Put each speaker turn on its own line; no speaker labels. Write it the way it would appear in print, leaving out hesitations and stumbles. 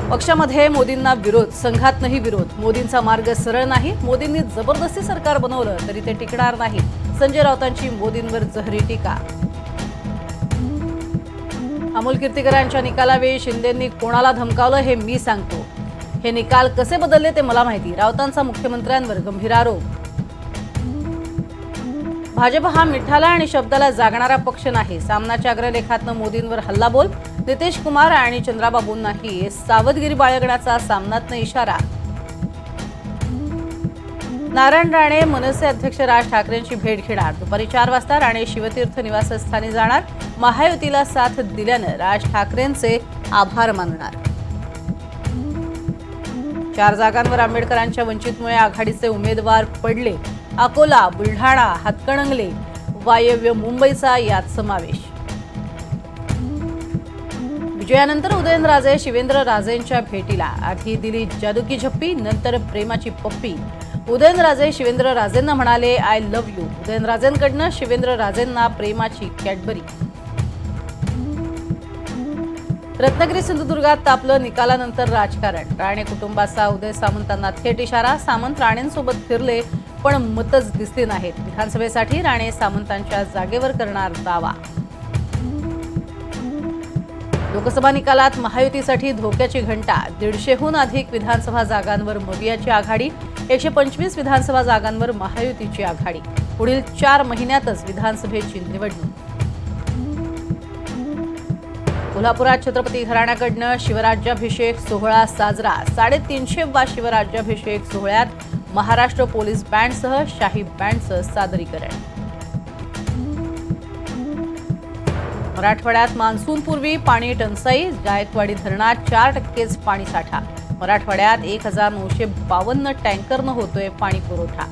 पक्षामध्ये मोदींना विरोध, संघातही विरोध. मोदींचा मार्ग सरळ नाही. मोदींनी जबरदस्ती सरकार बनवलं तरी ते टिकणार नाही. संजय राऊतांची मोदींवर जहरी टीका. अमोल कीर्तीकरांच्या निकालावेळी शिंदेंनी कोणाला धमकावलं हे मी सांगतो. हे निकाल कसे बदलले ते मला माहिती. राऊतांचा मुख्यमंत्र्यांवर गंभीर आरोप. भाजप हा मिठाला आणि शब्दाला जागणारा पक्ष नाही. सामनाच्या अग्रलेखातनं मोदींवर हल्लाबोल. नितीश कुमार आणि चंद्राबाबूंनाही सावधगिरी बाळगण्याचा सामनातनं इशारा. नारायण राणे मनसे अध्यक्ष राज ठाकरेंची भेट घेणार. दुपारी 4 वाजता राणे शिवतीर्थ निवासस्थानी जाणार. महायुतीला साथ दिल्यानं राज ठाकरेंचे आभार मानणार. 4 जागांवर आंबेडकरांच्या वंचितमुळे आघाडीचे उमेदवार पडले. अकोला, बुलढाणा, हातकणंगले, वायव्य मुंबईचा यात समावेश. विजयानंतर उदयनराजे शिवेंद्रराजेंच्या भेटीला. आधी दिली जादू की झप्पी, नंतर प्रेमाची पप्पी. उदयनराजे शिवेंद्रराजेंना म्हणाले आय लव्ह यू. उदयनराजेंकडनं शिवेंद्रराजेंना प्रेमाची कॅडबरी. रत्नागिरी सिंधुदुर्गात तापलं निकालानंतर राजकारण. राणे कुटुंबाचा उदय सामंतांना थेट इशारा. सामंत राणेंसोबत फिरले पण मतच दिसले नाहीत. विधानसभेसाठी राणे सामंतांच्या जागेवर करणार दावा. लोकसभा निकालात महायुतीसाठी धोक्याची घंटा. 150हून अधिक विधानसभा जागांवर मवियाची आघाडी. 125 विधानसभा जागांवर महायुतीची आघाडी. पुढील 4 महिन्यातच विधानसभेची निवडणूक. कोल्हापुरात छत्रपती घराण्याकडनं शिवराज्याभिषेक सोहळा साजरा. 350वा शिवराज्याभिषेक सोहळ्यात महाराष्ट्र पोलीस बँडसह शाही बँडचं सादरीकरण. मराठवाड्यात मान्सूनपूर्वी पाणी टंचाई. जायकवाडी धरणात 4%च पाणी साठा. मराठवाड्यात 1952 टँकरनं होतोय पाणी पुरवठा.